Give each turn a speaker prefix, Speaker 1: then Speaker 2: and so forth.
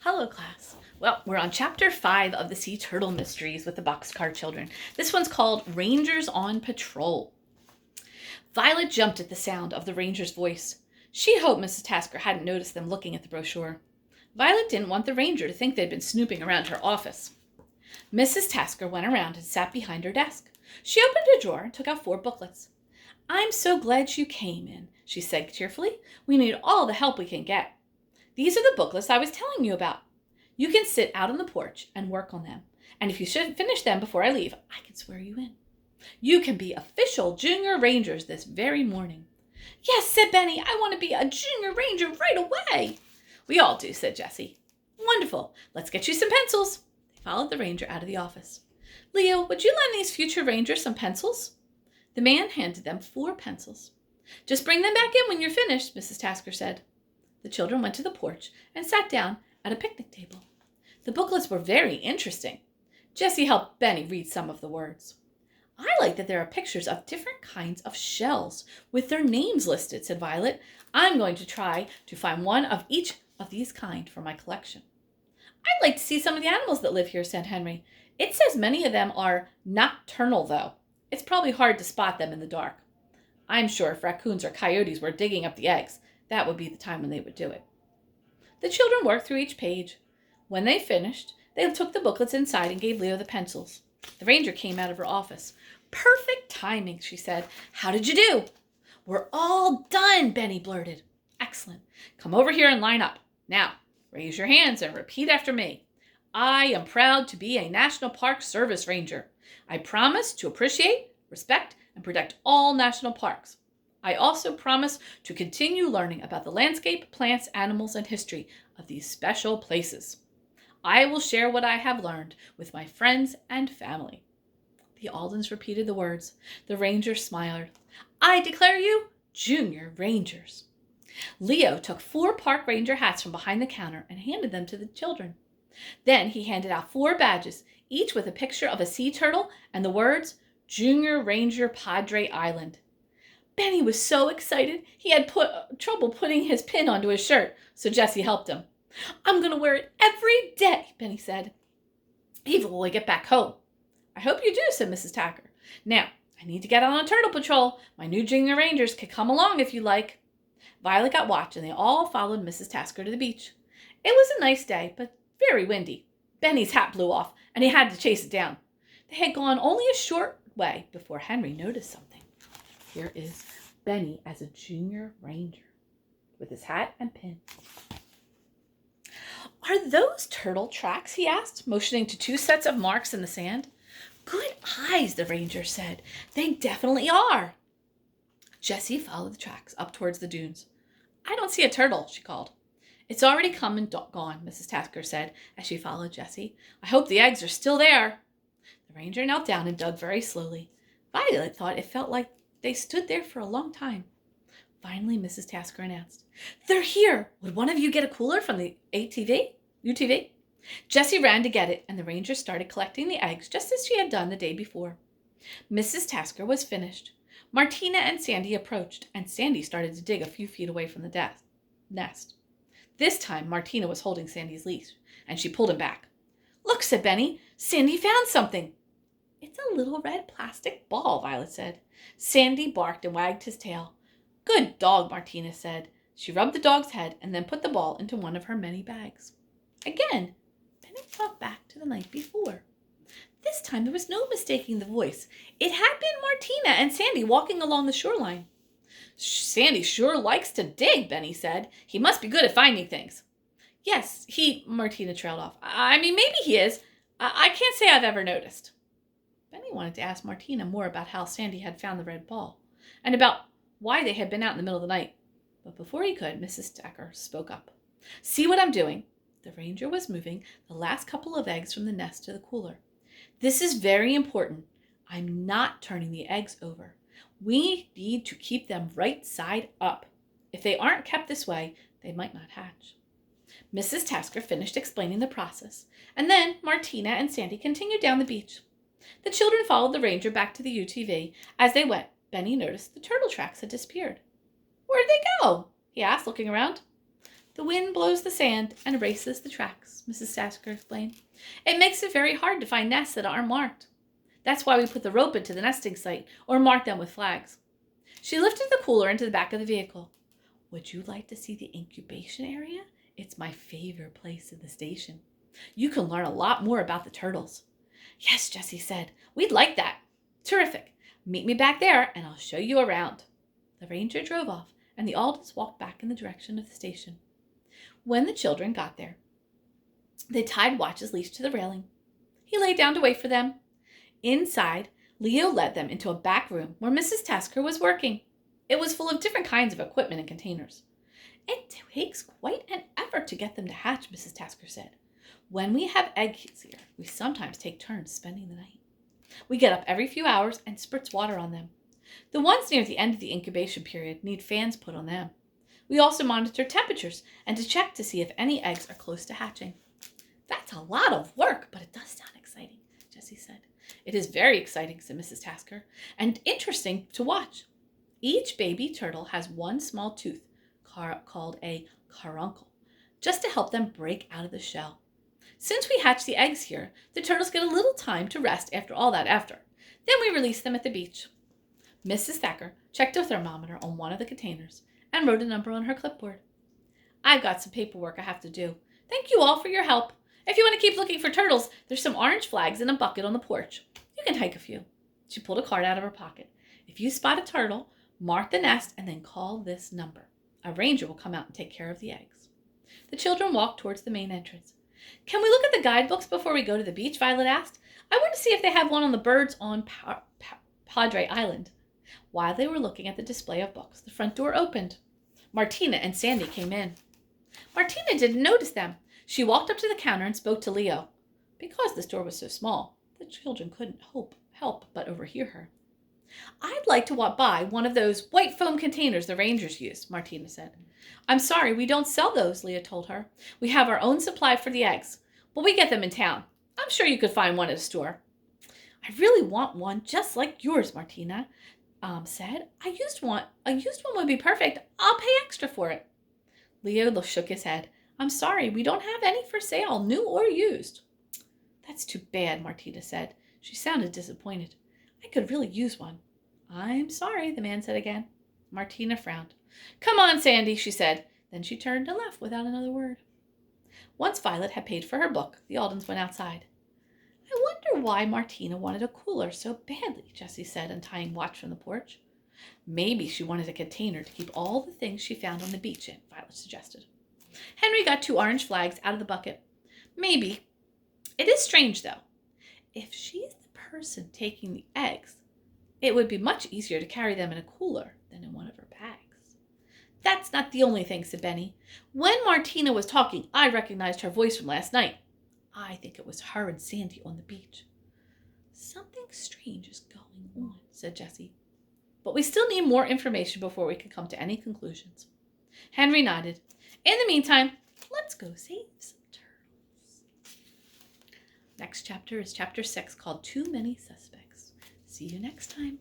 Speaker 1: Hello, class. Well, we're on chapter 5 of the Sea Turtle Mysteries with the Boxcar Children. This one's called Rangers on Patrol. Violet jumped at the sound of the ranger's voice. She hoped Mrs. Tasker hadn't noticed them looking at the brochure. Violet didn't want the ranger to think they'd been snooping around her office. Mrs. Tasker went around and sat behind her desk. She opened a drawer and took out 4 booklets. "I'm so glad you came in," she said cheerfully. "We need all the help we can get. These are the booklets I was telling you about. You can sit out on the porch and work on them. And if you should finish them before I leave, I can swear you in. You can be official junior rangers this very morning." "Yes," said Benny. "I want to be a junior ranger right away." "We all do," said Jessie. "Wonderful. Let's get you some pencils." They followed the ranger out of the office. "Leo, would you lend these future rangers some pencils?" The man handed them 4 pencils. "Just bring them back in when you're finished," Mrs. Tasker said. The children went to the porch and sat down at a picnic table. The booklets were very interesting. Jessie helped Benny read some of the words. "I like that there are pictures of different kinds of shells with their names listed," said Violet. "I'm going to try to find one of each of these kind for my collection." "I'd like to see some of the animals that live here," said Henry. "It says many of them are nocturnal, though. It's probably hard to spot them in the dark. I'm sure if raccoons or coyotes were digging up the eggs, that would be the time when they would do it." The children worked through each page. When they finished, they took the booklets inside and gave Leo the pencils. The ranger came out of her office. "Perfect timing," she said. "How did you do?" "We're all done," Benny blurted. "Excellent. Come over here and line up. Now, raise your hands and repeat after me. I am proud to be a National Park Service Ranger. I promise to appreciate, respect, and protect all national parks. I also promise to continue learning about the landscape, plants, animals, and history of these special places. I will share what I have learned with my friends and family." The Aldens repeated the words. The ranger smiled. "I declare you junior rangers." Leo took 4 park ranger hats from behind the counter and handed them to the children. Then he handed out 4 badges, each with a picture of a sea turtle and the words, "Junior Ranger Padre Island." Benny was so excited he had trouble putting his pin onto his shirt, so Jessie helped him. "I'm going to wear it every day," Benny said, "even when we get back home." "I hope you do," said Mrs. Tacker. "Now, I need to get on a turtle patrol. My new junior rangers can come along if you like." Violet got watch, and they all followed Mrs. Tasker to the beach. It was a nice day, but very windy. Benny's hat blew off, and he had to chase it down. They had gone only a short way before Henry noticed something. Here is Benny as a junior ranger, with his hat and pin. "Are those turtle tracks?" he asked, motioning to 2 sets of marks in the sand. "Good eyes," the ranger said. "They definitely are." Jessie followed the tracks up towards the dunes. "I don't see a turtle," she called. "It's already come and gone," Mrs. Tasker said as she followed Jessie. "I hope the eggs are still there." The ranger knelt down and dug very slowly. Violet thought it felt like they stood there for a long time. Finally, Mrs. Tasker announced, "They're here. Would one of you get a cooler from the UTV?" Jessie ran to get it, and the ranger started collecting the eggs just as she had done the day before. Mrs. Tasker was finished. Martina and Sandy approached, and Sandy started to dig a few feet away from the nest. This time, Martina was holding Sandy's leash, and she pulled him back. "Look," said Benny. "Sandy found something." "It's a little red plastic ball," Violet said. Sandy barked and wagged his tail. "Good dog," Martina said. She rubbed the dog's head and then put the ball into one of her many bags. Again, Benny thought back to the night before. This time there was no mistaking the voice. It had been Martina and Sandy walking along the shoreline. "Sandy sure likes to dig," Benny said. "He must be good at finding things." "Yes, Martina trailed off. "I mean, maybe he is. I can't say I've ever noticed." Benny wanted to ask Martina more about how Sandy had found the red ball, and about why they had been out in the middle of the night. But before he could, Mrs. Tacker spoke up. "See what I'm doing?" The ranger was moving the last couple of eggs from the nest to the cooler. "This is very important. I'm not turning the eggs over. We need to keep them right side up. If they aren't kept this way, they might not hatch." Mrs. Tasker finished explaining the process, and then Martina and Sandy continued down the beach. The children followed the ranger back to the UTV. As they went, Benny noticed the turtle tracks had disappeared. "Where'd they go?" he asked, looking around. The wind blows the sand and erases the tracks, Mrs. Tasker explained. It makes it very hard to find nests that aren't marked. That's why we put the rope into the nesting site or mark them with flags. She lifted the cooler into the back of the vehicle. Would you like to see the incubation area? It's my favorite place in the station. You can learn a lot more about the turtles. Yes, Jessie said. We'd like that. Terrific. Meet me back there and I'll show you around. The ranger drove off and the Aldens walked back in the direction of the station. When the children got there, they tied Watch's leash to the railing. He lay down to wait for them. Inside, Leo led them into a back room where Mrs. Tasker was working. It was full of different kinds of equipment and containers. It takes quite an effort to get them to hatch, Mrs. Tasker said. When we have eggs here, we sometimes take turns spending the night. We get up every few hours and spritz water on them. The ones near the end of the incubation period need fans put on them. We also monitor temperatures and to check to see if any eggs are close to hatching. That's a lot of work, but it does sound exciting, Jessie said. It is very exciting, said Mrs. Tasker, and interesting to watch. Each baby turtle has one small tooth called a caruncle, just to help them break out of the shell. Since we hatch the eggs here, the turtles get a little time to rest after all that effort. Then we release them at the beach. Mrs. Thacker checked a thermometer on one of the containers and wrote a number on her clipboard. I've got some paperwork I have to do. Thank you all for your help. If you want to keep looking for turtles, there's some orange flags in a bucket on the porch. You can take a few. She pulled a card out of her pocket. If you spot a turtle, mark the nest and then call this number. A ranger will come out and take care of the eggs. The children walked towards the main entrance. Can we look at the guidebooks before we go to the beach? Violet asked. I want to see if they have one on the birds on Padre Island. While they were looking at the display of books, the front door opened. Martina and Sandy came in. Martina didn't notice them. She walked up to the counter and spoke to Leo. Because the store was so small, the children couldn't help but overhear her. I'd like to buy one of those white foam containers the Rangers use, Martina said. I'm sorry, we don't sell those, Leo told her. We have our own supply for the eggs, but we get them in town. I'm sure you could find one at a store. I really want one just like yours, Martina said. A used one would be perfect. I'll pay extra for it. Leo shook his head. I'm sorry, we don't have any for sale, new or used. That's too bad, Martina said. She sounded disappointed. I could really use one. I'm sorry, the man said again. Martina frowned. Come on, Sandy, she said. Then she turned and left without another word. Once Violet had paid for her book, the Aldens went outside. I wonder why Martina wanted a cooler so badly, Jessie said, untying Watch from the porch. Maybe she wanted a container to keep all the things she found on the beach in, Violet suggested. Henry got 2 orange flags out of the bucket. Maybe. It is strange, though. If she's the person taking the eggs, it would be much easier to carry them in a cooler than in one of her bags. That's not the only thing, said Benny. When Martina was talking, I recognized her voice from last night. I think it was her and Sandy on the beach. Something strange is going on, said Jessie. But we still need more information before we can come to any conclusions. Henry nodded. In the meantime, let's go save some turtles. Next chapter is chapter 6, called Too Many Suspects. See you next time.